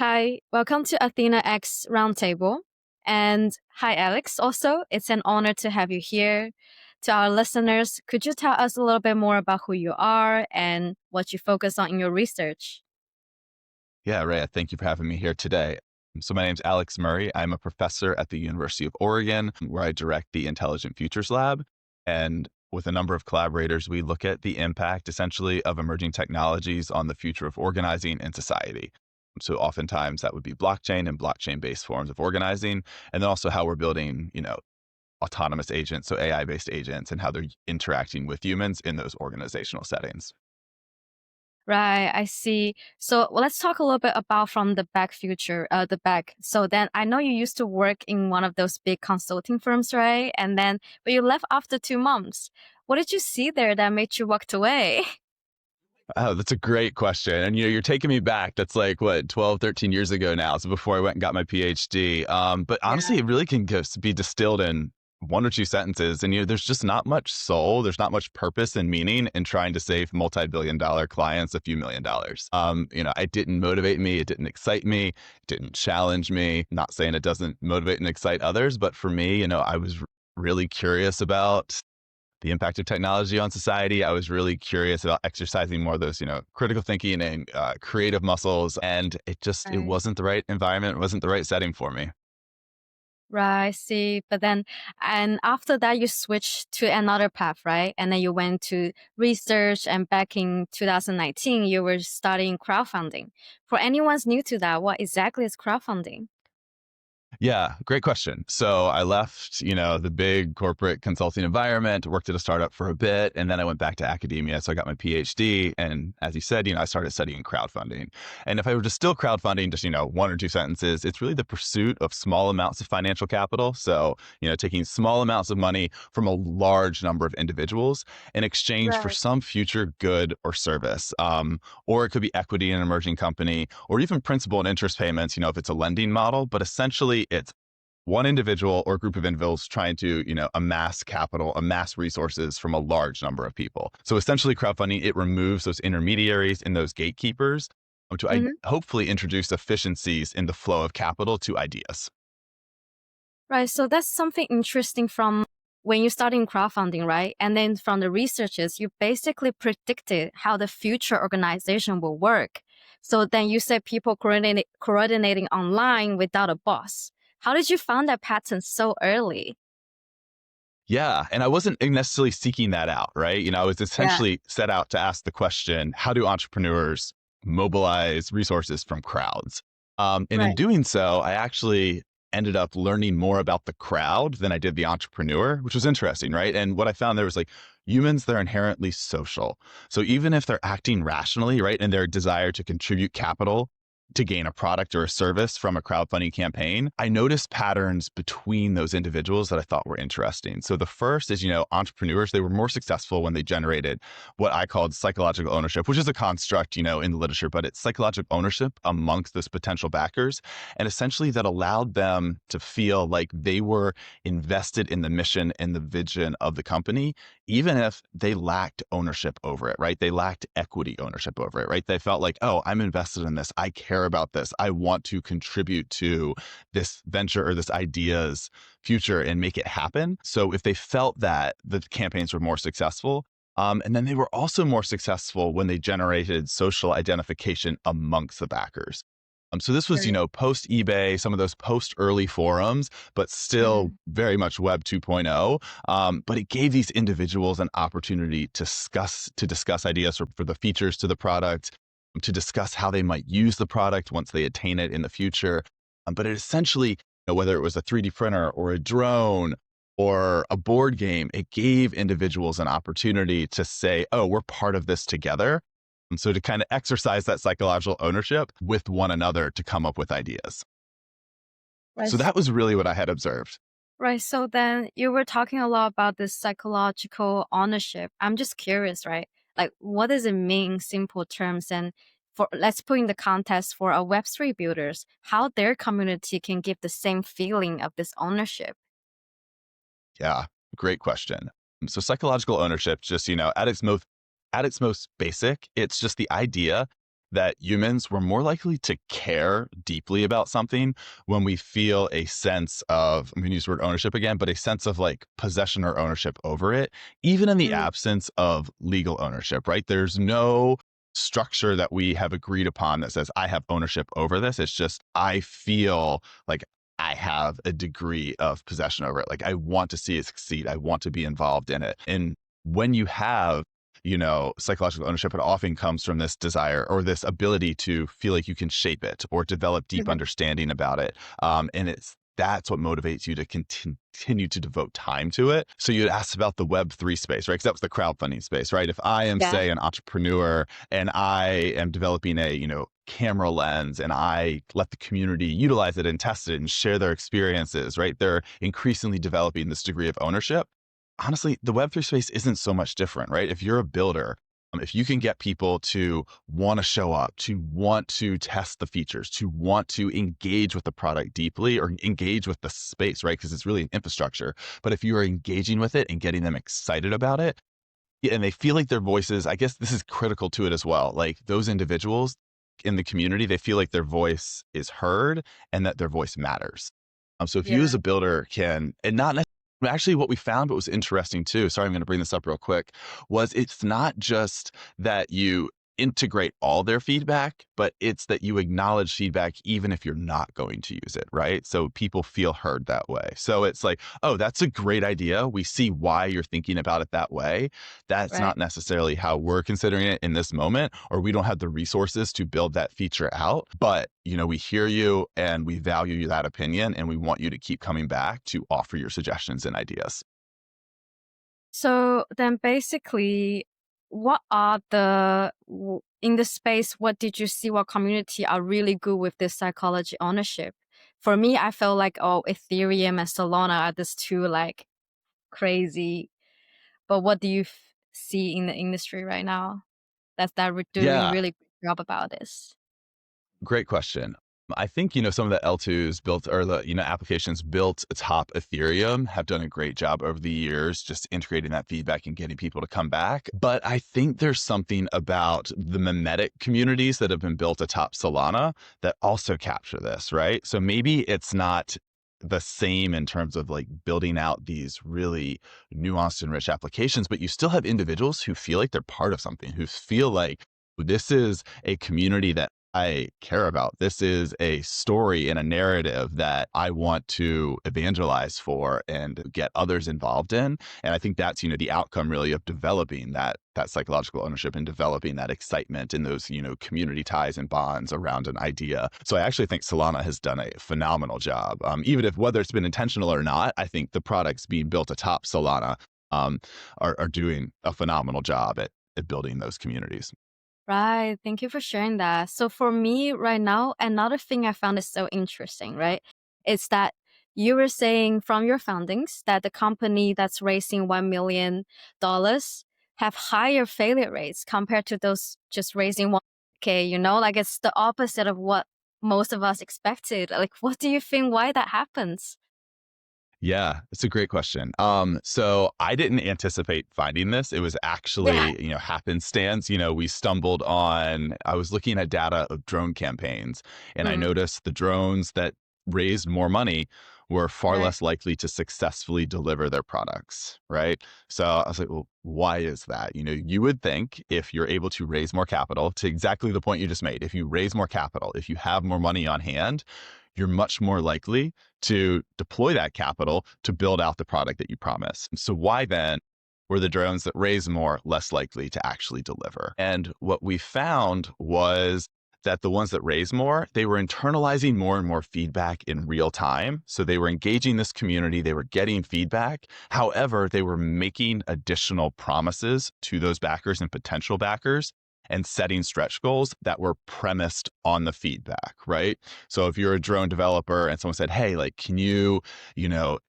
Hi, welcome to AthenaX Roundtable. And hi, Alex. Also, it's an honor to have you here. To our listeners, could you tell us a little bit more about who you are and what you focus on in your research? Yeah, Rhea, thank you for having me here today. So my name's Alex Murray. I'm a professor at the University of Oregon, where I direct the Intelligent Futures Lab. And with a number of collaborators, we look at the impact essentially of emerging technologies on the future of organizing in society. So oftentimes that would be blockchain and blockchain-based forms of organizing, and then also how we're building, autonomous agents, so AI-based agents, and how they're interacting with humans in those organizational settings. Right, I see. So let's talk a little bit about from the back future, the back. So then I know you used to work in one of those big consulting firms, right? And then, but you left after 2 months. What did you see there that made you walked away? Oh, that's a great question. And you're taking me back. That's like what, 12, 13 years ago now. So before I went and got my PhD. But honestly, it really can just be distilled in one or two sentences. And there's just not much soul. There's not much purpose and meaning in trying to save multi-billion-dollar clients a few $1,000,000. It didn't motivate me. It didn't excite me. It didn't challenge me. Not saying it doesn't motivate and excite others, but for me, I was really curious about the impact of technology on society. I was really curious about exercising more of those, critical thinking and creative muscles. And it Right. wasn't the right environment. It wasn't the right setting for me. Right, I see. But then, and after that, you switched to another path, right? And then you went to research, and back in 2019, you were studying crowdfunding. For anyone's new to that, what exactly is crowdfunding? Yeah, great question. So I left, the big corporate consulting environment, worked at a startup for a bit, and then I went back to academia. So I got my PhD. And as you said, I started studying crowdfunding. And if I were to still crowdfunding, just, one or two sentences, it's really the pursuit of small amounts of financial capital. So, taking small amounts of money from a large number of individuals in exchange for Right. some future good or service. Or it could be equity in an emerging company, or even principal and interest payments, if it's a lending model. But essentially, it's one individual or group of individuals trying to, amass capital, amass resources from a large number of people. So essentially, crowdfunding, it removes those intermediaries and those gatekeepers to hopefully introduce efficiencies in the flow of capital to ideas. Right. So that's something interesting from when you started in crowdfunding, right? And then from the researchers, you basically predicted how the future organization will work. So then you said people coordinating online without a boss. How did you find that pattern so early? Yeah. And I wasn't necessarily seeking that out, right? I was Yeah. essentially set out to ask the question, how do entrepreneurs mobilize resources from crowds? And in Right. doing so, I actually ended up learning more about the crowd than I did the entrepreneur, which was interesting, right? And what I found there was like humans, they're inherently social. So even if they're acting rationally, right, and their desire to contribute capital to gain a product or a service from a crowdfunding campaign, I noticed patterns between those individuals that I thought were interesting. So the first is, entrepreneurs, they were more successful when they generated what I called psychological ownership, which is a construct, in the literature, but it's psychological ownership amongst those potential backers. And essentially that allowed them to feel like they were invested in the mission and the vision of the company, even if they lacked ownership over it, right? They lacked equity ownership over it, right? They felt like, oh, I'm invested in this. I care about this. I want to contribute to this venture or this idea's future and make it happen. So if they felt that, the campaigns were more successful. And then they were also more successful when they generated social identification amongst the backers. So this was, Right. post eBay, some of those post early forums, but still Mm. very much Web 2.0. But it gave these individuals an opportunity to discuss ideas for the features to the product, to discuss how they might use the product once they attain it in the future. But it essentially, whether it was a 3D printer or a drone or a board game, it gave individuals an opportunity to say, oh, we're part of this together. And so to kind of exercise that psychological ownership with one another to come up with ideas. Right. So that was really what I had observed. Right. So then you were talking a lot about this psychological ownership. I'm just curious, right? Like, what does it mean in simple terms? And for let's put in the context for a Web3 builders, how their community can give the same feeling of this ownership. Yeah, great question. So psychological ownership, just, at its most basic, it's just the idea that humans were more likely to care deeply about something when we feel a sense of, I'm going to use the word ownership again, but a sense of like possession or ownership over it, even in the Mm, absence of legal ownership, right? There's no structure that we have agreed upon that says, I have ownership over this. It's just, I feel like I have a degree of possession over it. Like I want to see it succeed. I want to be involved in it. And when you have, psychological ownership, it often comes from this desire or this ability to feel like you can shape it or develop deep mhm. understanding about it. And that's what motivates you to continue to devote time to it. So you had asked about the Web3 space, right? Because that was the crowdfunding space, right? If I am, Yeah. say, an entrepreneur and I am developing a, camera lens and I let the community utilize it and test it and share their experiences, right? They're increasingly developing this degree of ownership. Honestly, the Web3 space isn't so much different, right? If you're a builder, if you can get people to want to show up, to want to test the features, to want to engage with the product deeply or engage with the space, right? Because it's really an infrastructure. But if you are engaging with it and getting them excited about it, yeah, and they feel like their voices, I guess this is critical to it as well. Like those individuals in the community, they feel like their voice is heard and that their voice matters. So if you as Yeah. a builder can, and not necessarily, actually what we found, but was interesting too, sorry, I'm going to bring this up real quick, was it's not just that you integrate all their feedback, but it's that you acknowledge feedback even if you're not going to use it, right? So people feel heard that way. So it's like, oh, that's a great idea. We see why you're thinking about it that way. That's Right. not necessarily how we're considering it in this moment, or we don't have the resources to build that feature out. But, we hear you and we value that opinion and we want you to keep coming back to offer your suggestions and ideas. So then basically, what are in the space, what did you see what community are really good with this psychology ownership? For me, I felt like, oh, Ethereum and Solana are these two like crazy. But what do you see in the industry right now that we're doing Yeah, really good job about this? great question. I think, some of the L2s built or the, applications built atop Ethereum have done a great job over the years, just integrating that feedback and getting people to come back. But I think there's something about the mimetic communities that have been built atop Solana that also capture this, right? So maybe it's not the same in terms of like building out these really nuanced and rich applications, but you still have individuals who feel like they're part of something, who feel like this is a community that I care about. This is a story and a narrative that I want to evangelize for and get others involved in. And I think that's, the outcome really of developing that psychological ownership and developing that excitement and those, community ties and bonds around an idea. So I actually think Solana has done a phenomenal job. Even if whether it's been intentional or not, I think the products being built atop Solana um, are doing a phenomenal job at building those communities. Right. Thank you for sharing that. So for me right now, another thing I found is so interesting, right? Is that you were saying from your foundings that the company that's raising $1 million have higher failure rates compared to those just raising 1K, like it's the opposite of what most of us expected. Like, what do you think why that happens? Yeah, it's a great question. So I didn't anticipate finding this. It was Yeah. actually, happenstance. We stumbled on, I was looking at data of drone campaigns and I Mm, noticed the drones that raised more money were far right. less likely to successfully deliver their products, right? So I was like, well, why is that? You would think if you're able to raise more capital, to exactly the point you just made, if you raise more capital, if you have more money on hand, you're much more likely to deploy that capital to build out the product that you promise. So why then were the drones that raise more less likely to actually deliver? And what we found was that the ones that raise more, they were internalizing more and more feedback in real time. So they were engaging this community, they were getting feedback. However, they were making additional promises to those backers and potential backers and setting stretch goals that were premised on the feedback, right? So if you're a drone developer and someone said, hey, like, can you know,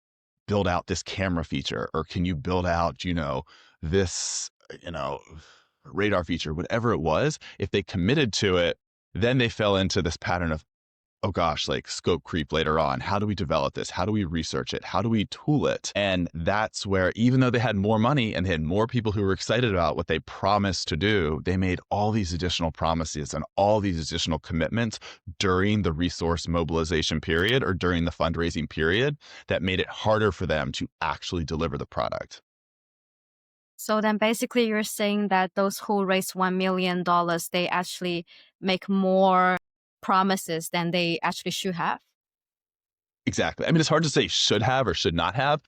build out this camera feature or can you build out, this, you know, radar feature, whatever it was, if they committed to it, then they fell into this pattern of, oh gosh, like scope creep later on. How do we develop this? How do we research it? How do we tool it? And that's where, even though they had more money and they had more people who were excited about what they promised to do, they made all these additional promises and all these additional commitments during the resource mobilization period or during the fundraising period that made it harder for them to actually deliver the product. So then basically you're saying that those who raise $1 million, they actually make more promises than they actually should have. Exactly. I mean, it's hard to say should have or should not have,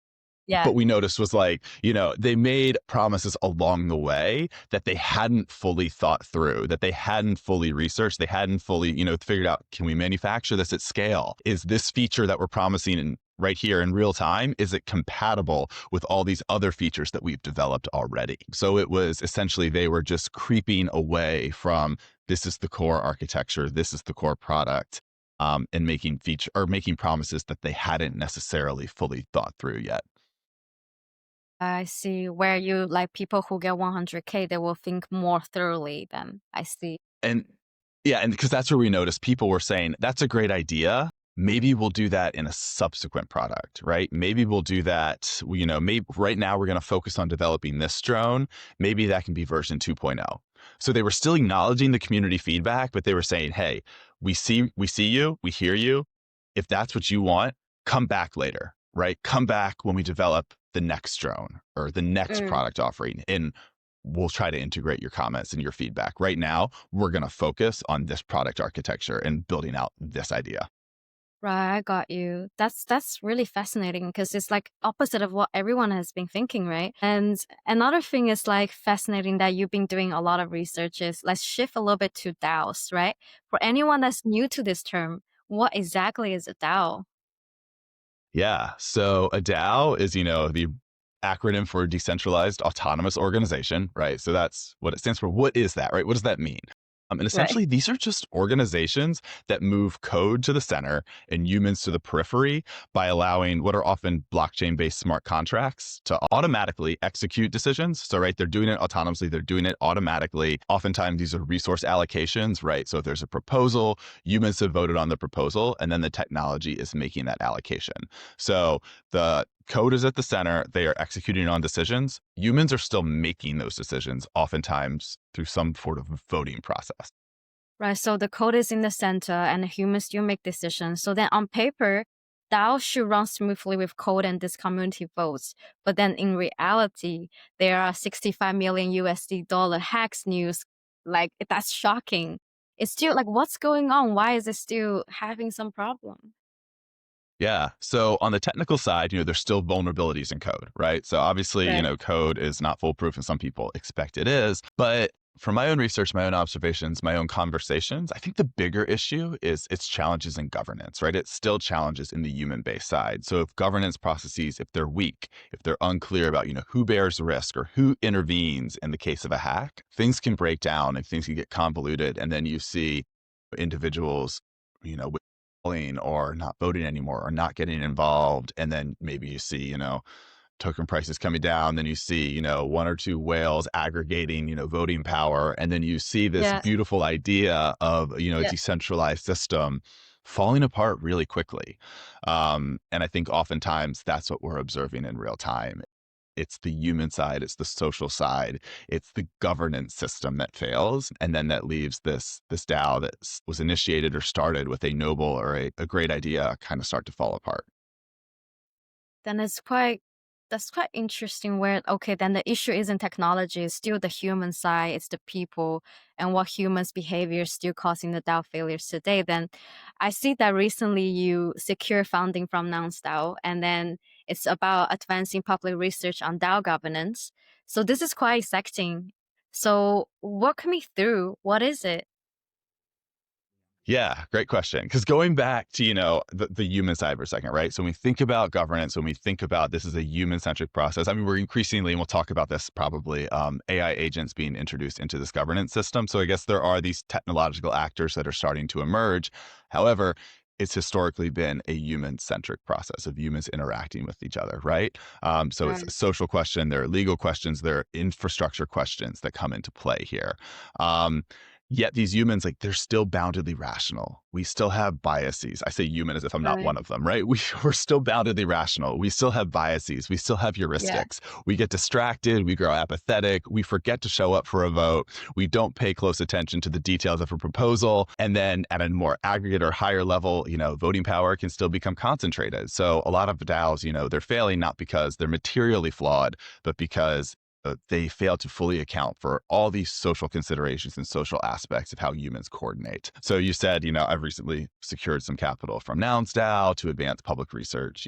Yeah. but we noticed was like, they made promises along the way that they hadn't fully thought through, that they hadn't fully researched, they hadn't fully, figured out, can we manufacture this at scale? Is this feature that we're promising right here in real time, is it compatible with all these other features that we've developed already? So it was essentially, they were just creeping away from, this is the core architecture, this is the core product, and making promises that they hadn't necessarily fully thought through yet. I see. Where you like people who get 100K, they will think more thoroughly then. I see. And yeah, and because that's where we noticed people were saying, that's a great idea. Maybe we'll do that in a subsequent product, right? Maybe we'll do that, maybe right now we're going to focus on developing this drone. Maybe that can be version 2.0. So they were still acknowledging the community feedback, but they were saying, hey, we see you, we hear you. If that's what you want, come back later, right? Come back when we develop the next drone or the next product offering, and we'll try to integrate your comments and your feedback. Right now, we're going to focus on this product architecture and building out this idea. Right, I got you. That's really fascinating because it's like opposite of what everyone has been thinking, right? And another thing is like fascinating that you've been doing a lot of research is let's shift a little bit to DAOs, right? For anyone that's new to this term, what exactly is a DAO? Yeah. So a DAO is, the acronym for Decentralized Autonomous Organization, right? So that's what it stands for. What is that, right? What does that mean? And Right. essentially, these are just organizations that move code to the center and humans to the periphery by allowing what are often blockchain-based smart contracts to automatically execute decisions. So, right, they're doing it autonomously, they're doing it automatically. Oftentimes, these are resource allocations, right? So if there's a proposal, humans have voted on the proposal, and then the technology is making that allocation. So the code is at the center. They are executing on decisions. Humans are still making those decisions, oftentimes through some sort of voting process. Right. So the code is in the center and the humans still make decisions. So then on paper, DAO should run smoothly with code and this community votes. But then in reality, there are 65 million USD hacks news. Like that's shocking. It's still like, what's going on? Why is it still having some problem? Yeah. So on the technical side, there's still vulnerabilities in code, right? So obviously, Right. code is not foolproof and some people expect it is. But from my own research, my own observations, my own conversations, I think the bigger issue is its challenges in governance, right? It's still challenges in the human-based side. So if governance processes, if they're weak, if they're unclear about, who bears risk or who intervenes in the case of a hack, things can break down and things can get convoluted. And then you see individuals, or not voting anymore or not getting involved. And then maybe you see, token prices coming down. Then you see, one or two whales aggregating, voting power. And then you see this Yeah. beautiful idea of, a Yeah. decentralized system falling apart really quickly. And I think oftentimes that's what we're observing in real time. It's the human side, it's the social side, it's the governance system that fails, and then that leaves this DAO that was initiated or started with a noble or a great idea kind of start to fall apart. Then that's quite interesting where okay, then the issue isn't technology, it's still the human side, it's the people and what humans' behavior is still causing the DAO failures today. Then I see that recently you secure funding from NounsDAO and then it's about advancing public research on DAO governance. So this is quite exciting. So walk me through what is it? Yeah, great question. Because going back to, the human side for a second, right? So when we think about governance, when we think about this is a human-centric process, I mean, we're increasingly, and we'll talk about this probably, AI agents being introduced into this governance system. So I guess there are these technological actors that are starting to emerge. However, it's historically been a human-centric process of humans interacting with each other, right? So it's a Right. social question, there are legal questions, there are infrastructure questions that come into play here. Um, Yet these humans, like, they're still boundedly rational. We still have biases. I say human as if I'm not one Right. of them, right? We're still boundedly rational. We still have biases. We still have Yeah. heuristics. We get distracted. We grow apathetic. We forget to show up for a vote. We don't pay close attention to the details of a proposal. And then at a more aggregate or higher level, voting power can still become concentrated. So a lot of DAOs, they're failing not because they're materially flawed, but because they fail to fully account for all these social considerations and social aspects of how humans coordinate. So you said, I've recently secured some capital from Nouns DAO to advance public research,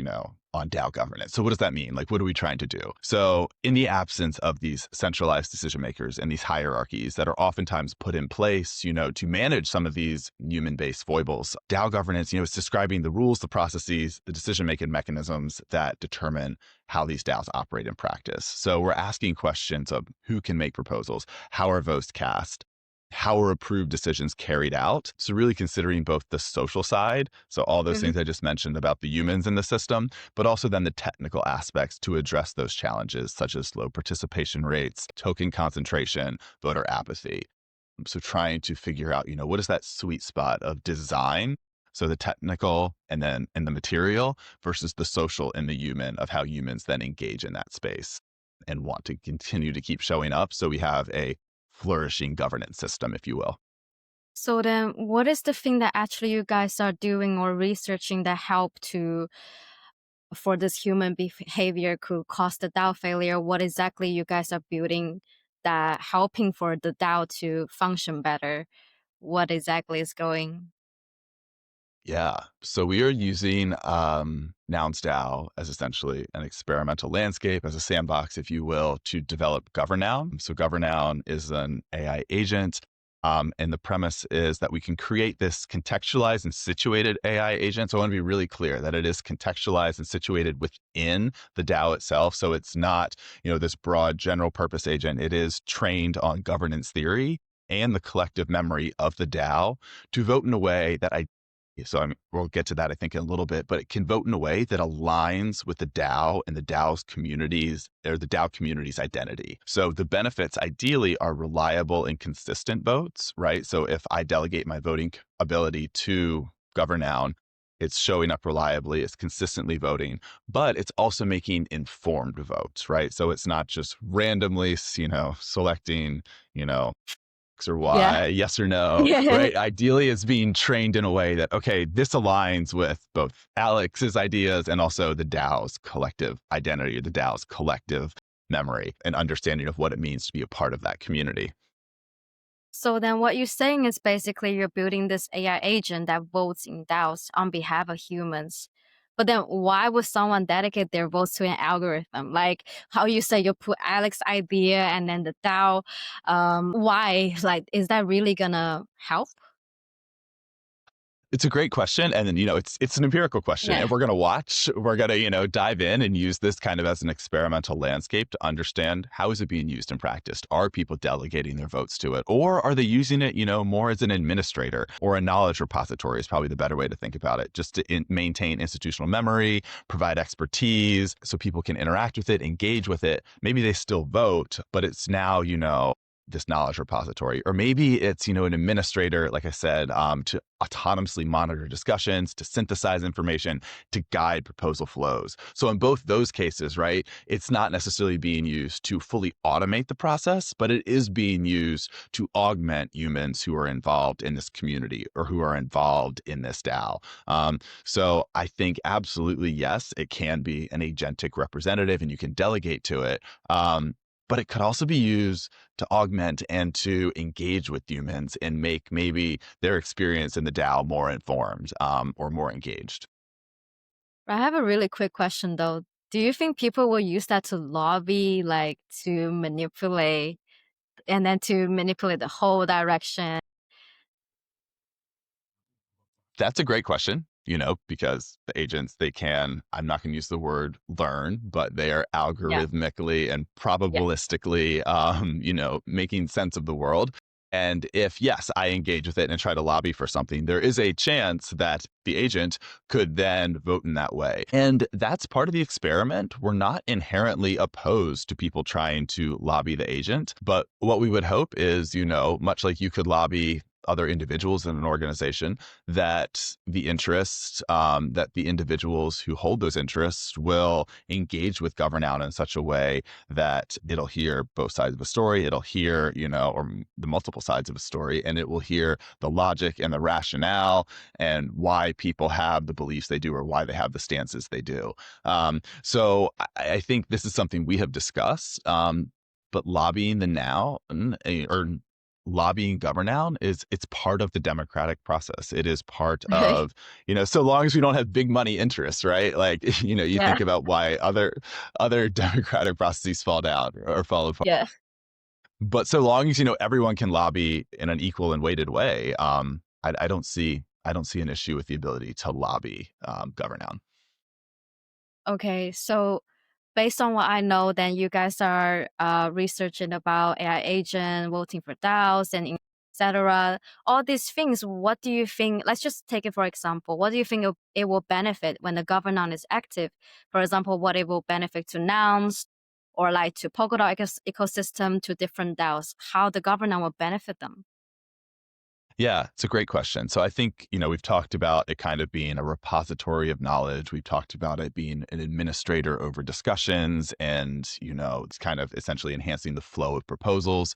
on DAO governance. So what does that mean? Like, what are we trying to do? So in the absence of these centralized decision makers and these hierarchies that are oftentimes put in place, to manage some of these human-based foibles, DAO governance, is describing the rules, the processes, the decision-making mechanisms that determine how these DAOs operate in practice. So we're asking questions of who can make proposals, how are votes cast, how are approved decisions carried out. So really considering both the social side, so all those Mhm. things I just mentioned about the humans in the system, but also then the technical aspects to address those challenges, such as low participation rates, token concentration, voter apathy. So trying to figure out, what is that sweet spot of design? So the technical and the material versus the social and the human of how humans then engage in that space and want to continue to keep showing up. So we have a flourishing governance system, if you will. So then what is the thing that actually you guys are doing or researching that help to for this human behavior could cause the DAO failure? What exactly you guys are building that helping for the DAO to function better? What exactly is going? Yeah. So we are using Nouns DAO as essentially an experimental landscape, as a sandbox, if you will, to develop Governoun. So Governoun is an AI agent. And the premise is that we can create this contextualized and situated AI agent. So I want to be really clear that it is contextualized and situated within the DAO itself. So it's not, this broad general purpose agent. It is trained on governance theory and the collective memory of the DAO to vote in a way that we'll get to that, I think, in a little bit, but it can vote in a way that aligns with the DAO and the DAO's communities or the DAO community's identity. So the benefits ideally are reliable and consistent votes, right? So if I delegate my voting ability to Governoun, it's showing up reliably, it's consistently voting, but it's also making informed votes, right? So it's not just randomly, selecting, X or Yeah. Y, yes or no, Yeah. right? Ideally, it's being trained in a way that, okay, this aligns with both Alex's ideas and also the DAO's collective identity, or the DAO's collective memory and understanding of what it means to be a part of that community. So then what you're saying is basically you're building this AI agent that votes in DAOs on behalf of humans. But then why would someone dedicate their votes to an algorithm? Like how you say you put Alex's idea and then the DAO. Why? Like, is that really gonna help? It's a great question. And then, it's an empirical question. Yeah. And we're going to, dive in and use this kind of as an experimental landscape to understand how is it being used in practice? Are people delegating their votes to it? Or are they using it, more as an administrator or a knowledge repository is probably the better way to think about it, just to maintain institutional memory, provide expertise so people can interact with it, engage with it. Maybe they still vote, but it's now, this knowledge repository, or maybe it's, an administrator, like I said, to autonomously monitor discussions, to synthesize information, to guide proposal flows. So in both those cases, right, it's not necessarily being used to fully automate the process, but it is being used to augment humans who are involved in this community or who are involved in this DAO. So I think absolutely, yes, it can be an agentic representative and you can delegate to it. But it could also be used to augment and to engage with humans and make maybe their experience in the DAO more informed or more engaged. I have a really quick question though. Do you think people will use that to lobby, like to manipulate and then to manipulate the whole direction? That's a great question, because the agents, I'm not going to use the word learn, but they are Yeah. algorithmically and Yeah. probabilistically, making sense of the world. And if, yes, I engage with it and try to lobby for something, there is a chance that the agent could then vote in that way. And that's part of the experiment. We're not inherently opposed to people trying to lobby the agent. But what we would hope is, much like you could lobby other individuals in an organization, that the interests, that the individuals who hold those interests will engage with Governoun in such a way that it'll hear both sides of a story, it'll hear, or the multiple sides of a story, and it will hear the logic and the rationale and why people have the beliefs they do or why they have the stances they do. So I think this is something we have discussed. But lobbying the now or lobbying Governoun it's part of the democratic process. It is part Right. of, so long as we don't have big money interests, right? Like, you Yeah. think about why other democratic processes fall down or fall apart. Yeah. But so long as, everyone can lobby in an equal and weighted way, I don't see an issue with the ability to lobby Governoun. Okay. So based on what I know, then you guys are researching about AI agent, voting for DAOs, and etc. All these things. What do you think? Let's just take it for example. What do you think it will benefit when the Governoun is active? For example, what it will benefit to nouns, or like to Polkadot ecosystem, to different DAOs. How the Governoun will benefit them? Yeah, it's a great question. So I think, we've talked about it kind of being a repository of knowledge. We've talked about it being an administrator over discussions and, it's kind of essentially enhancing the flow of proposals.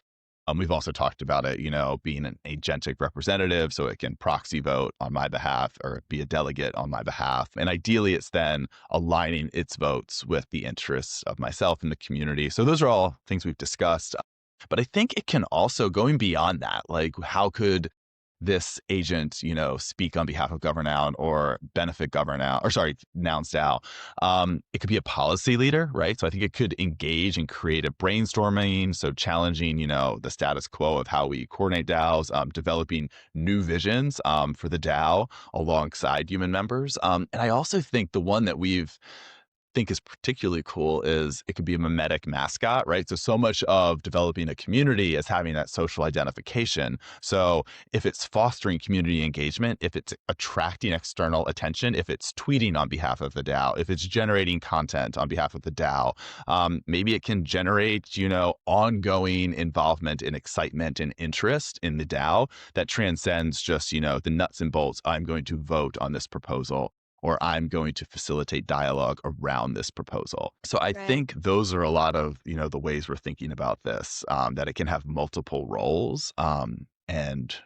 We've also talked about it, being an agentic representative, so it can proxy vote on my behalf or be a delegate on my behalf. And ideally, it's then aligning its votes with the interests of myself and the community. So those are all things we've discussed. But I think it can also, going beyond that, like how could this agent, speak on behalf of Governoun or benefit Governoun, or sorry, Nouns DAO. It could be a policy leader, right? So I think it could engage in creative brainstorming, so challenging, the status quo of how we coordinate DAOs, developing new visions for the DAO alongside human members. And I also think the one that we've think is particularly cool is it could be a mimetic mascot, right? So much of developing a community is having that social identification. So if it's fostering community engagement, if it's attracting external attention, if it's tweeting on behalf of the DAO, if it's generating content on behalf of the DAO, maybe it can generate, ongoing involvement and excitement and interest in the DAO that transcends just, the nuts and bolts. I'm going to vote on this proposal, or I'm going to facilitate dialogue around this proposal. So I Right. think those are a lot of, the ways we're thinking about this, that it can have multiple roles, and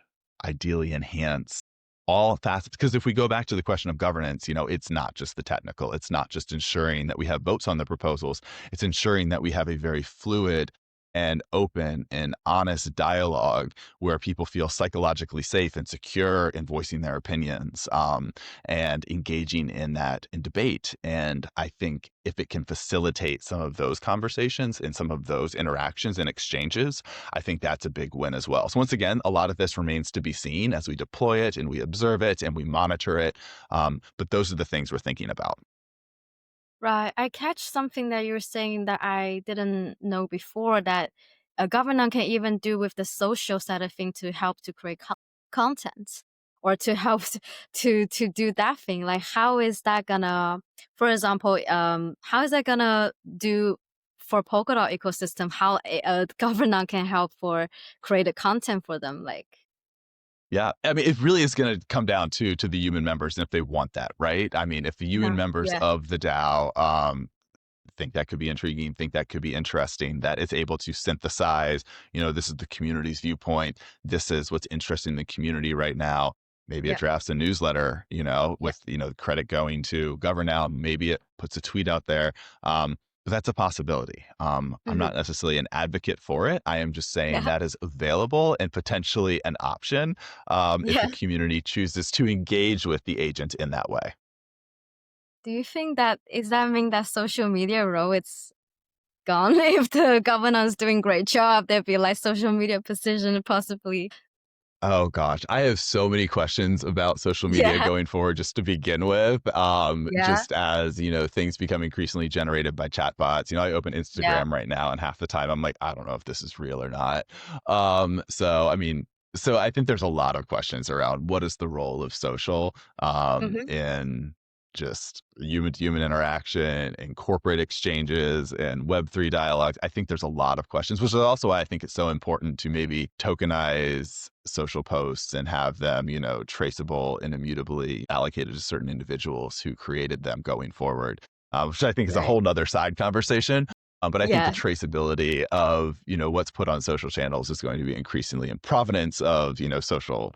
ideally enhance all facets. Because if we go back to the question of governance, it's not just the technical. It's not just ensuring that we have votes on the proposals. It's ensuring that we have a very fluid and open and honest dialogue where people feel psychologically safe and secure in voicing their opinions, and engaging in that in debate. And I think if it can facilitate some of those conversations and some of those interactions and exchanges, I think that's a big win as well. So once again, a lot of this remains to be seen as we deploy it and we observe it and we monitor it. But those are the things we're thinking about. Right. I catch something that you're saying that I didn't know before, that a governor can even do with the social side of thing to help to create content, or to help to do that thing. Like, how is that gonna, for example, how is that gonna do for Polkadot ecosystem? How a governor can help for create a content for them? Like, Yeah. I mean, it really is going to come down to the human members and if they want that, right? I mean, if the human yeah, members yeah, of the DAO think that could be intriguing, think that could be interesting, that it's able to synthesize, this is the community's viewpoint. This is what's interesting in the community right now. Maybe it yeah, drafts a newsletter, yeah, with, credit going to Governoun. Maybe it puts a tweet out there. But that's a possibility. I'm hmm, not necessarily an advocate for it. I am just saying yeah, that is available and potentially an option, if the yeah. community chooses to engage with the agent in that way. Do you think that is that mean that social media role it's gone? If the governor is doing great job, there'd be like social media position possibly. Oh gosh, I have so many questions about social media Yeah. going forward just to begin with. Yeah. Just as, things become increasingly generated by chatbots. I open Yeah. Instagram right now and half the time I'm like, I don't know if this is real or not. So I mean, so I think there's a lot of questions around what is the role of social Hmm. in just human to human interaction and corporate exchanges and Web3 dialogues. I think there's a lot of questions, which is also why I think it's so important to maybe tokenize social posts and have them, traceable and immutably allocated to certain individuals who created them going forward, which I think is a Right. whole nother side conversation. But I think the Yeah. traceability of, what's put on social channels is going to be increasingly, and provenance of, social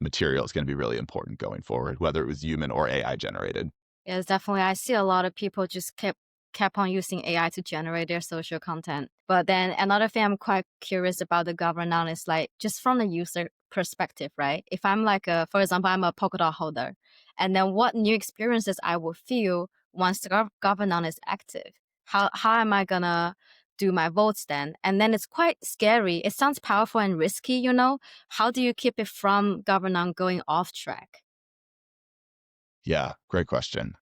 material is going to be really important going forward, whether it was human or AI generated. Yes, definitely. I see a lot of people just kept on using AI to generate their social content. But then another thing I'm quite curious about the Governoun is like just from the user perspective, right? If I'm like for example, I'm a Polkadot holder, and then what new experiences I will feel once the Governoun is active? How am I gonna do my votes then? And then it's quite scary. It sounds powerful and risky, you know? How do you keep it from Governoun going off track? Yeah, great question.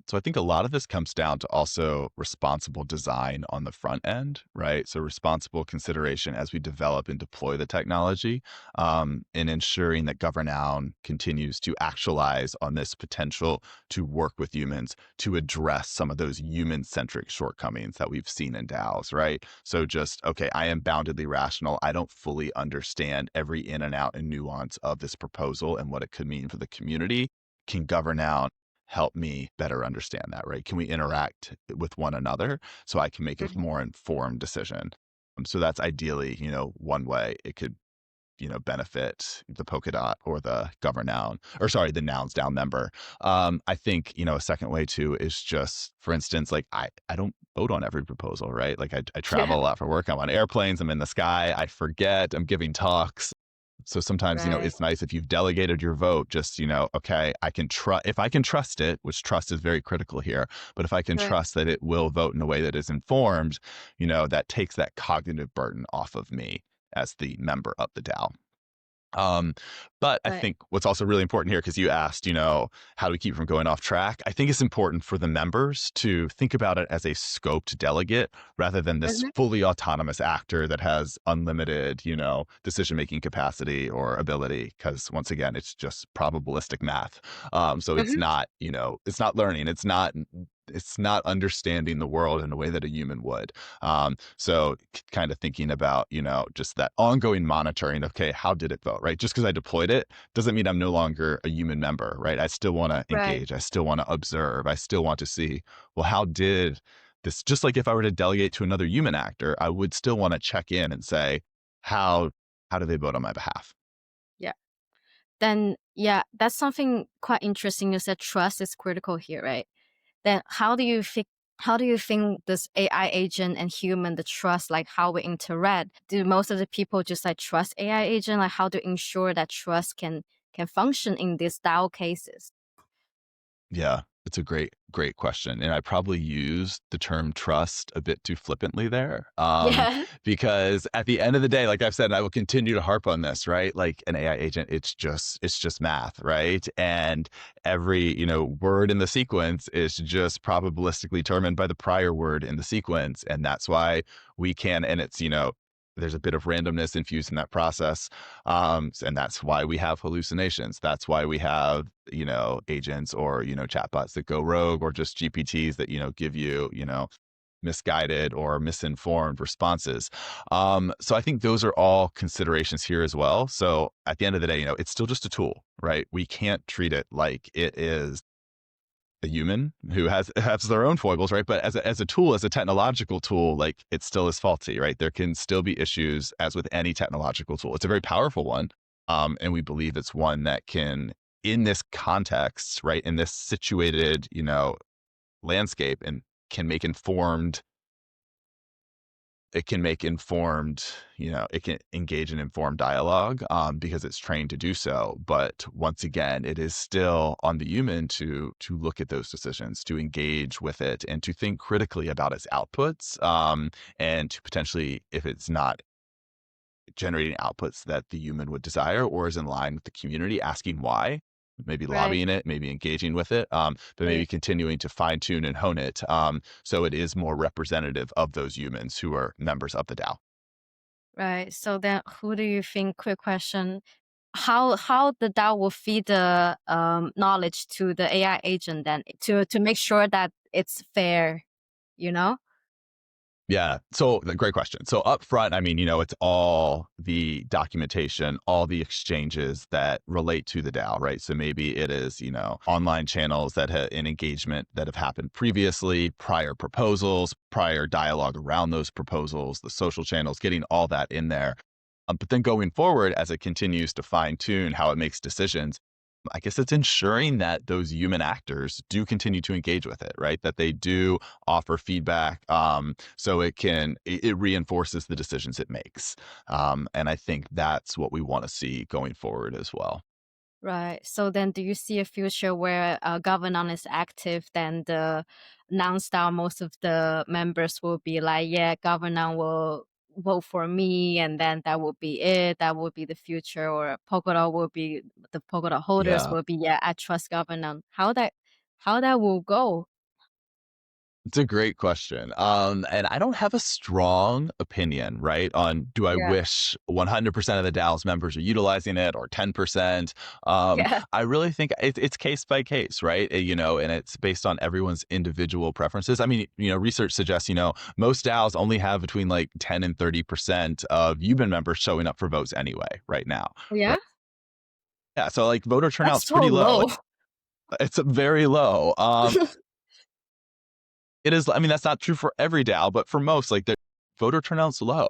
So I think a lot of this comes down to also responsible design on the front end, right? So responsible consideration as we develop and deploy the technology, and ensuring that Governoun continues to actualize on this potential to work with humans to address some of those human-centric shortcomings that we've seen in DAOs, right? So just, okay, I am boundedly rational. I don't fully understand every in and out and nuance of this proposal and what it could mean for the community. Can Governoun help me better understand that, right? Can we interact with one another so I can make a Mhm. more informed decision? So that's ideally, one way it could, benefit the Polkadot or the Governoun, or sorry, the Nouns down member. I think, a second way too is just, for instance, like I don't vote on every proposal, right? Like I Yeah. travel a lot for work. I'm on airplanes. I'm in the sky. I forget. I'm giving talks. So sometimes, Right. it's nice if you've delegated your vote, just, okay, I can trust, if I can trust it, which trust is very critical here, but if I can Right. trust that it will vote in a way that is informed, that takes that cognitive burden off of me as the member of the DAO. Um, but I Right. think what's also really important here, because you asked, how do we keep from going off track? I think it's important for the members to think about it as a scoped delegate rather than this Mhm. fully autonomous actor that has unlimited, decision-making capacity or ability. Because once again, it's just probabilistic math. So it's Mhm. not, it's not learning. It's not understanding the world in a way that a human would. So kind of thinking about, just that ongoing monitoring. Okay, how did it vote, right? Just because I deployed it doesn't mean I'm no longer a human member, right? I still want to Right. engage. I still want to observe. I still want to see, well, how did this, just like if I were to delegate to another human actor, I would still want to check in and say, how, how do they vote on my behalf? Yeah. Then yeah, that's something quite interesting. You said trust is critical here, right? Then how do you think this AI agent and human the trust, like how we interact? Do most of the people just like trust AI agent? Like how to ensure that trust can function in these DAO cases? Yeah, it's a great, great question. And I probably used the term trust a bit too flippantly there. Yeah. Because at the end of the day, like I've said, and I will continue to harp on this, right? Like an AI agent, it's just math, right? And every, word in the sequence is just probabilistically determined by the prior word in the sequence. And that's why we can, and it's, there's a bit of randomness infused in that process. And that's why we have hallucinations. That's why we have, agents or, chatbots that go rogue, or just GPTs that, give you, misguided or misinformed responses. So I think those are all considerations here as well. So at the end of the day, it's still just a tool, right? We can't treat it like it is a human who has their own foibles, right? But as a tool, as a technological tool, like it still is faulty, right? There can still be issues as with any technological tool. It's a very powerful one, and we believe it's one that can, in this context, right, in this situated, landscape, and can make informed it can make informed, it can engage in informed dialogue, because it's trained to do so. But once again, it is still on the human to look at those decisions, to engage with it, and to think critically about its outputs, and to potentially, if it's not generating outputs that the human would desire or is in line with the community, asking why, maybe Right. lobbying it, maybe engaging with it, but maybe Right. continuing to fine tune and hone it, so it is more representative of those humans who are members of the DAO. Right. So then who do you think, quick question, how the DAO will feed the knowledge to the AI agent then to make sure that it's fair, you know? Yeah. So great question. So up front, I mean, it's all the documentation, all the exchanges that relate to the DAO, right? So maybe it is, online channels that have an engagement that have happened previously, prior proposals, prior dialogue around those proposals, the social channels, getting all that in there. But then going forward, as it continues to fine tune how it makes decisions, I guess it's ensuring that those human actors do continue to engage with it, right? That they do offer feedback, so it reinforces the decisions it makes. And I think that's what we want to see going forward as well. Right. So then do you see a future where Governoun is active, then the non-style, most of the members will be like, yeah, Governoun will vote for me, and then that will be it. That will be the future. Or Polkadot will be, the Polkadot holders Yeah. will be, yeah, I trust Governoun. How that will go? It's a great question. And I don't have a strong opinion, right, on do I Yeah. wish 100% of the DAO's members are utilizing it or 10%. Yeah. I really think it's case by case, right? And it's based on everyone's individual preferences. I mean, research suggests, most DAOs only have between like 10 and 30% of human members showing up for votes anyway, right now. Yeah. Right. Yeah. So like voter That's turnout's so pretty low. low. Like it's very low. It is. I mean, that's not true for every DAO, but for most, like the voter turnout's low.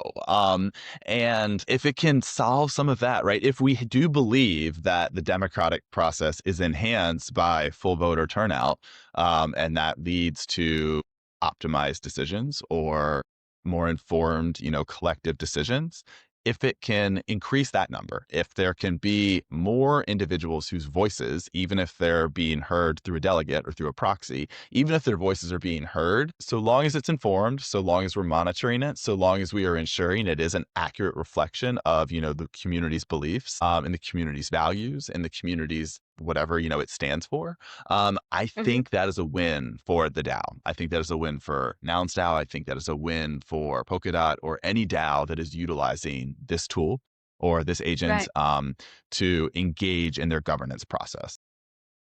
And if it can solve some of that, right? If we do believe that the democratic process is enhanced by full voter turnout, and that leads to optimized decisions or more informed, collective decisions. If it can increase that number, if there can be more individuals whose voices, even if they're being heard through a delegate or through a proxy, even if their voices are being heard, so long as it's informed, so long as we're monitoring it, so long as we are ensuring it is an accurate reflection of, the community's beliefs, and the community's values and the community's whatever, it stands for. I Mhm. think that is a win for the DAO. I think that is a win for Nouns DAO. I think that is a win for Polkadot or any DAO that is utilizing this tool or this agent, Right. to engage in their governance process.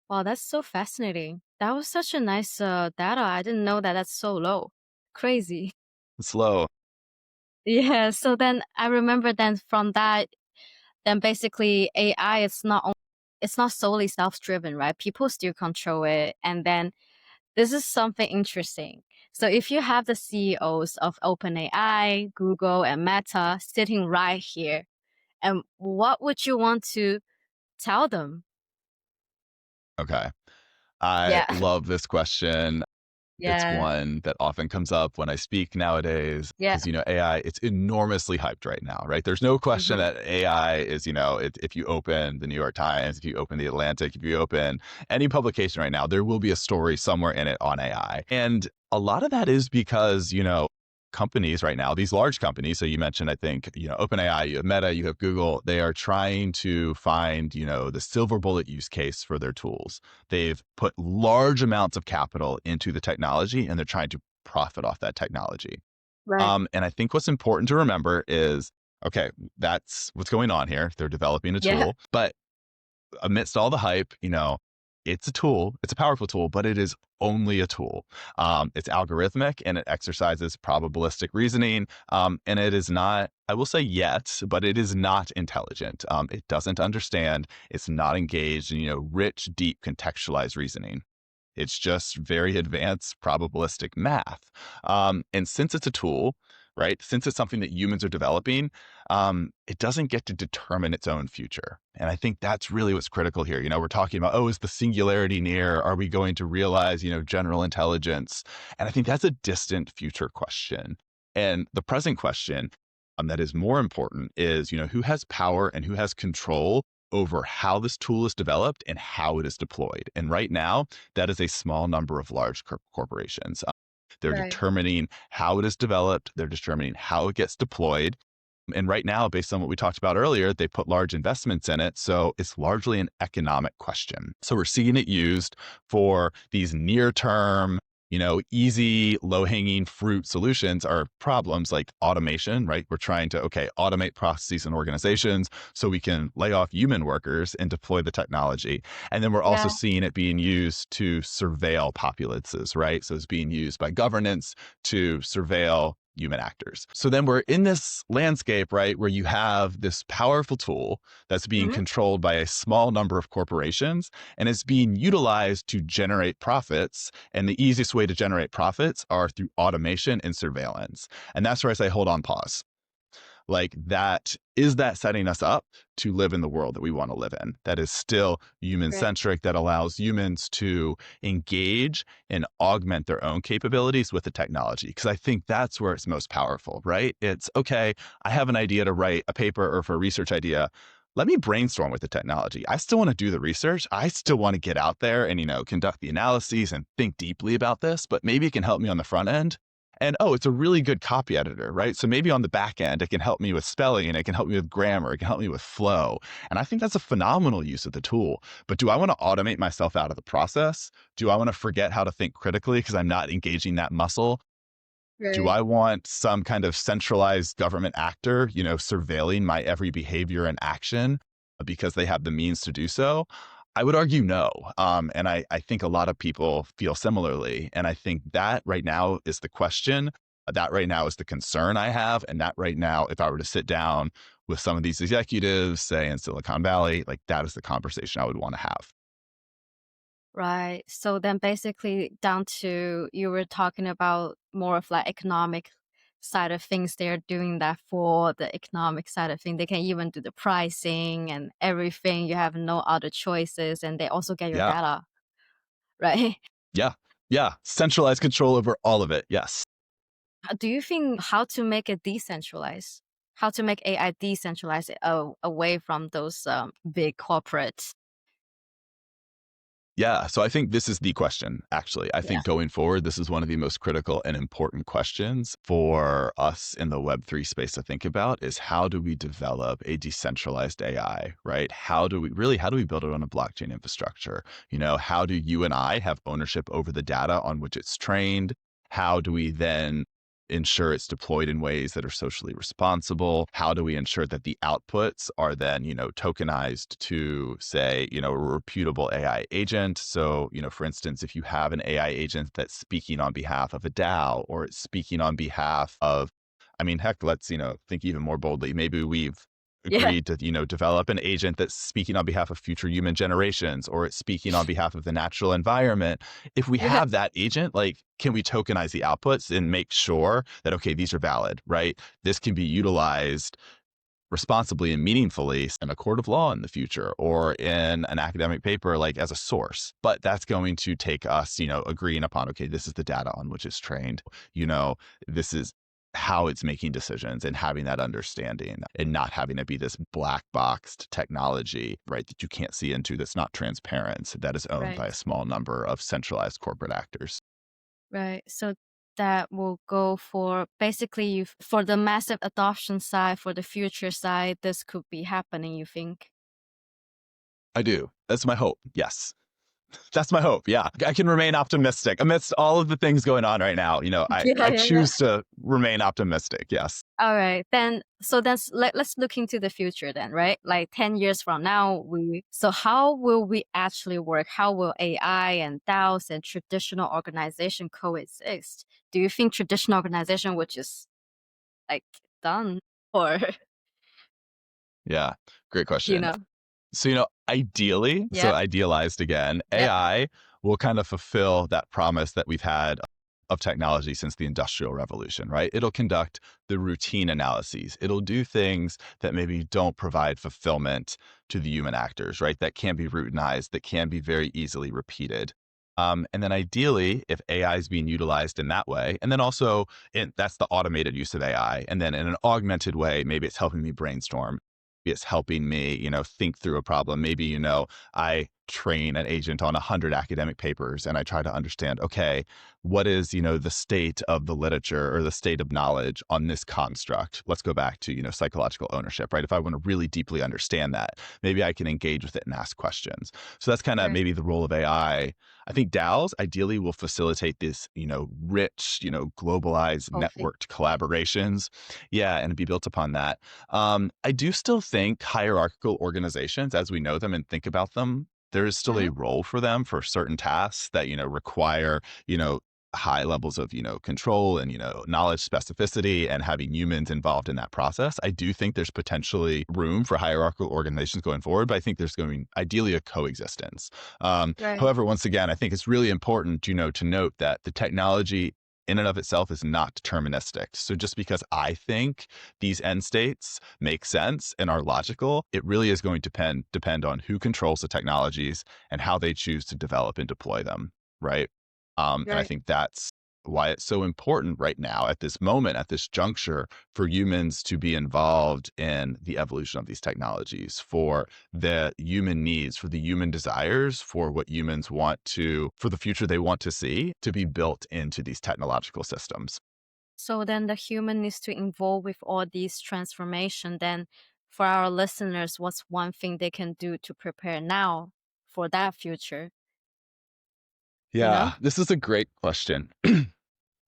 Wow, that's so fascinating. That was such a nice data. I didn't know that that's so low. Crazy. Slow. Yeah. So then I remember then from that, then basically AI is it's not solely self-driven, right? People still control it. And then this is something interesting. So if you have the CEOs of OpenAI, Google, and Meta sitting right here, and what would you want to tell them? Okay. I Yeah. love this question. It's Yeah. one that often comes up when I speak nowadays Yeah. because, AI, it's enormously hyped right now, right? There's no question Hmm. that AI is, if you open the New York Times, if you open the Atlantic, if you open any publication right now, there will be a story somewhere in it on AI. And a lot of that is because, companies right now, these large companies. So you mentioned, I think, OpenAI, you have Meta, you have Google, they are trying to find, the silver bullet use case for their tools. They've put large amounts of capital into the technology and they're trying to profit off that technology. Right. And I think what's important to remember is, okay, that's what's going on here. They're developing a Yeah. tool, but amidst all the hype, it's a tool, it's a powerful tool, but it is only a tool. It's algorithmic and it exercises probabilistic reasoning. And it is not, I will say yet, but it is not intelligent. It doesn't understand, it's not engaged in, rich, deep contextualized reasoning. It's just very advanced probabilistic math. And since it's a tool, right, since it's something that humans are developing, it doesn't get to determine its own future. And I think that's really what's critical here. We're talking about, oh, is the singularity near? Are we going to realize, general intelligence? And I think that's a distant future question. And the present question, that is more important is, who has power and who has control over how this tool is developed and how it is deployed. And right now, that is a small number of large corporations. They're Right. determining how it is developed. They're determining how it gets deployed. And right now, based on what we talked about earlier, they put large investments in it. So it's largely an economic question. So we're seeing it used for these near term, easy, low hanging fruit solutions are problems like automation, right? We're trying to, automate processes and organizations so we can lay off human workers and deploy the technology. And then we're also Yeah. seeing it being used to surveil populaces, right? So it's being used by governance to surveil human actors. So then we're in this landscape, right, where you have this powerful tool that's being Mhm. controlled by a small number of corporations and it's being utilized to generate profits. And the easiest way to generate profits are through automation and surveillance. And that's where I say, hold on, pause. Like that, is that setting us up to live in the world that we want to live in? That is still human Right. centric, that allows humans to engage and augment their own capabilities with the technology. Because I think that's where it's most powerful, right? It's okay, I have an idea to write a paper or for a research idea. Let me brainstorm with the technology. I still want to do the research. I still want to get out there and, conduct the analyses and think deeply about this, but maybe it can help me on the front end. And it's a really good copy editor, right? So maybe on the back end, it can help me with spelling and it can help me with grammar. It can help me with flow. And I think that's a phenomenal use of the tool. But do I want to automate myself out of the process? Do I want to forget how to think critically because I'm not engaging that muscle? Do Right. I want some kind of centralized government actor, surveilling my every behavior and action because they have the means to do so? I would argue no. And I think a lot of people feel similarly. And I think that right now is the question. That right now is the concern I have. And that right now, if I were to sit down with some of these executives, say in Silicon Valley, like that is the conversation I would want to have. Right. So then basically down to you were talking about more of like economic side of things. They're doing that for the economic side of things. They can even do the pricing and everything. You have no other choices and they also get your Yeah. data, right? Yeah. Yeah. Centralized control over all of it. Yes. Do you think how to make it decentralized? How to make AI decentralized away from those big corporates? Yeah. So I think this is the question, actually. I Yeah. think going forward, this is one of the most critical and important questions for us in the Web3 space to think about is how do we develop a decentralized AI, right? How do we build it on a blockchain infrastructure? How do you and I have ownership over the data on which it's trained? How do we then ensure it's deployed in ways that are socially responsible? How do we ensure that the outputs are then, tokenized to say, a reputable AI agent? So, for instance, if you have an AI agent that's speaking on behalf of a DAO or it's speaking on behalf of, I mean, heck, let's, think even more boldly. Maybe we've Yeah. agreed to, develop an agent that's speaking on behalf of future human generations, or it's speaking on behalf of the natural environment. If we Yeah. have that agent, like, can we tokenize the outputs and make sure that, okay, these are valid, right? This can be utilized responsibly and meaningfully in a court of law in the future or in an academic paper, like as a source. But that's going to take us, agreeing upon, okay, this is the data on which it's trained, you know, this is how it's making decisions and having that understanding and not having it be this black boxed technology, right, that you can't see into, that's not transparent, that is owned by Right. a small number of centralized corporate actors. Right. So that will go for basically you for the massive adoption side, for the future side, this could be happening, you think? I do. That's my hope. Yes. That's my hope. Yeah. I can remain optimistic amidst all of the things going on right now. Yeah, I yeah, yeah. choose to remain optimistic. Yes. All right. Then so let's look into the future then, right? Like 10 years from now, so how will we actually work? How will AI and DAOs and traditional organization coexist? Do you think traditional organization which is like done or Yeah. Great you question. know? So, ideally, so Yep. idealized again, Yep. AI will kind of fulfill that promise that we've had of technology since the Industrial Revolution, right? It'll conduct the routine analyses. It'll do things that maybe don't provide fulfillment to the human actors, right? That can be routinized, that can be very easily repeated. And then ideally, if AI is being utilized in that way, and then also that's the automated use of AI. And then in an augmented way, maybe it's helping me brainstorm. Maybe it's helping me, think through a problem. Maybe, I train an agent on 100 academic papers and I try to understand, okay, what is, the state of the literature or the state of knowledge on this construct? Let's go back to, psychological ownership, right? If I want to really deeply understand that, maybe I can engage with it and ask questions. So that's kind of Right. maybe the role of AI. I think DAOs ideally will facilitate this, rich, globalized, Hopefully. networked collaborations. Yeah, and be built upon that. I do still think hierarchical organizations, as we know them and think about them, there is still a Mhm. role for them for certain tasks that, require, high levels of, control and, knowledge specificity and having humans involved in that process. I do think there's potentially room for hierarchical organizations going forward, but I think there's going ideally a coexistence. Right. However, once again, I think it's really important, to note that the technology in and of itself is not deterministic. So just because I think these end states make sense and are logical, it really is going to depend on who controls the technologies and how they choose to develop and deploy them, right? And I Right. think that's why it's so important right now at this moment, at this juncture, for humans to be involved in the evolution of these technologies, for the human needs, for the human desires, for what humans want to, for the future they want to see to be built into these technological systems. So then the human needs to involve with all these transformation. Then for our listeners, what's one thing they can do to prepare now for that future? You know? Yeah, this is a great question.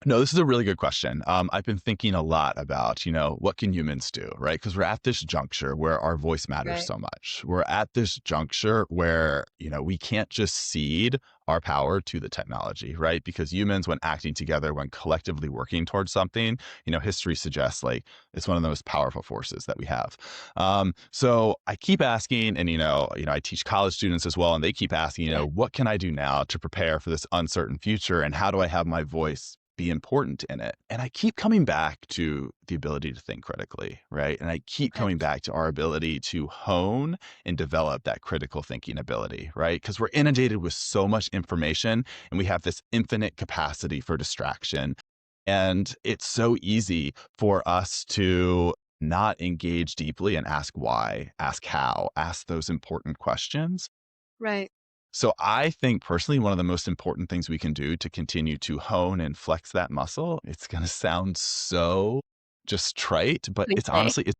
No, this is a really good question. I've been thinking a lot about, what can humans do, right? Because we're at this juncture where our voice matters Right. so much. We're at this juncture where, we can't just cede our power to the technology, right? Because humans, when acting together, when collectively working towards something, history suggests like it's one of the most powerful forces that we have. So I keep asking, and I teach college students as well, and they keep asking, Yeah. what can I do now to prepare for this uncertain future, and how do I have my voice be important in it? And I keep coming back to the ability to think critically, right? And I keep Okay. coming back to our ability to hone and develop that critical thinking ability, right? Because we're inundated with so much information and we have this infinite capacity for distraction. And it's so easy for us to not engage deeply and ask why, ask how, ask those important questions. Right. So I think personally, one of the most important things we can do to continue to hone and flex that muscle, it's going to sound so just trite, but Please it's say. honestly,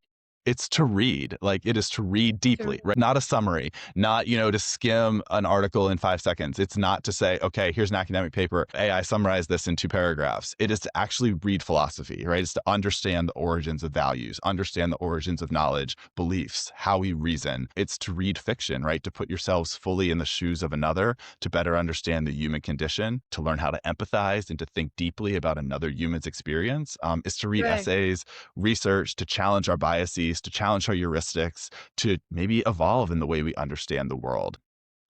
it's to read. Like it is to read deeply, True. right? Not a summary, not, to skim an article in 5 seconds. It's not to say, okay, here's an academic paper. Hey, I summarized this in 2 paragraphs. It is to actually read philosophy, right? It's to understand the origins of values, understand the origins of knowledge, beliefs, how we reason. It's to read fiction, right? To put yourselves fully in the shoes of another, to better understand the human condition, to learn how to empathize and to think deeply about another human's experience. Is to read Right. essays, research, to challenge our biases, to challenge our heuristics, to maybe evolve in the way we understand the world.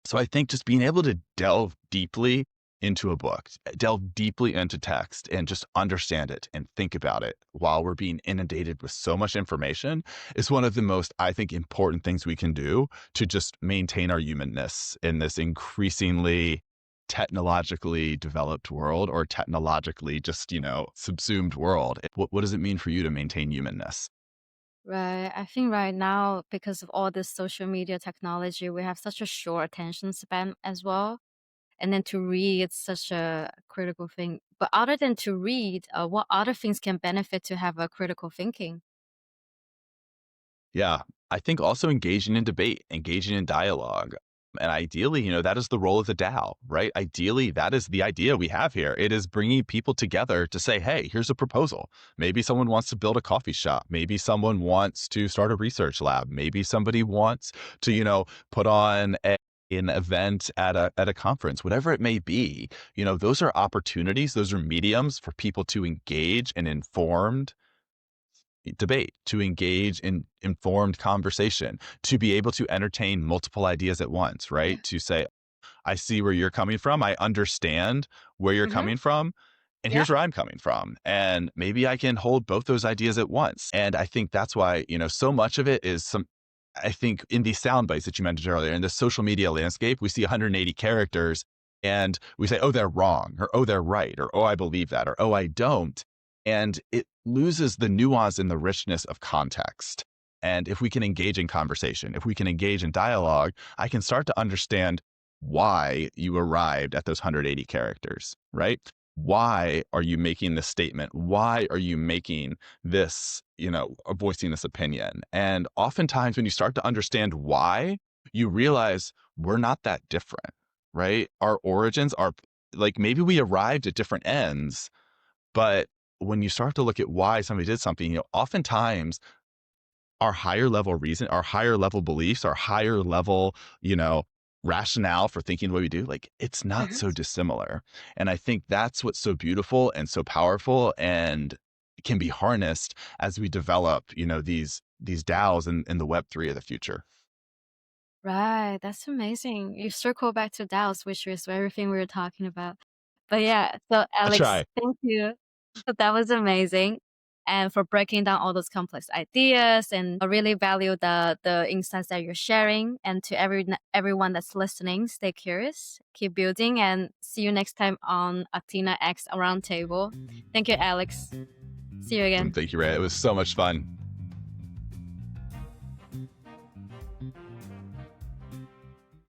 So I think just being able to delve deeply into a book, delve deeply into text and just understand it and think about it while we're being inundated with so much information is one of the most, I think, important things we can do to just maintain our humanness in this increasingly technologically developed world or technologically just, subsumed world. What does it mean for you to maintain humanness? Right. I think right now, because of all this social media technology, we have such a short attention span as well. And then to read, it's such a critical thing. But other than to read, what other things can benefit to have a critical thinking? Yeah, I think also engaging in debate, engaging in dialogue. And ideally, that is the role of the DAO, right? Ideally, that is the idea we have here. It is bringing people together to say, hey, here's a proposal. Maybe someone wants to build a coffee shop. Maybe someone wants to start a research lab. Maybe somebody wants to, put on an event at a conference, whatever it may be. Those are opportunities, those are mediums for people to engage in informed debate, to engage in informed conversation, to be able to entertain multiple ideas at once, Yeah. right? To say, I see where you're coming from. I understand where you're Mm-hmm. coming from. And Yeah. here's where I'm coming from. And maybe I can hold both those ideas at once. And I think that's why, so much of it is I think in these sound bites that you mentioned earlier, in the social media landscape, we see 180 characters and we say, oh, they're wrong, or oh, they're right, or oh, I believe that, or oh, I don't. And it loses the nuance and the richness of context. And if we can engage in conversation, if we can engage in dialogue, I can start to understand why you arrived at those 180 characters, right? Why are you making this statement? Why are you making this, voicing this opinion? And oftentimes when you start to understand why, you realize we're not that different, right? Our origins are like, maybe we arrived at different ends, but when you start to look at why somebody did something, oftentimes our higher level reason, our higher level beliefs, our higher level, rationale for thinking the way we do, like, it's not so dissimilar. And I think that's what's so beautiful and so powerful and can be harnessed as we develop, these DAOs in the Web3 of the future. Right, that's amazing. You circle back to DAOs, which is everything we were talking about. But yeah, so I Alex, try. thank you. So that was amazing. And for breaking down all those complex ideas, and I really value the insights that you're sharing. And to everyone that's listening, stay curious, keep building, and see you next time on AthenaX Roundtable. Thank you, Alex. See you again. Thank you, Ray. It was so much fun.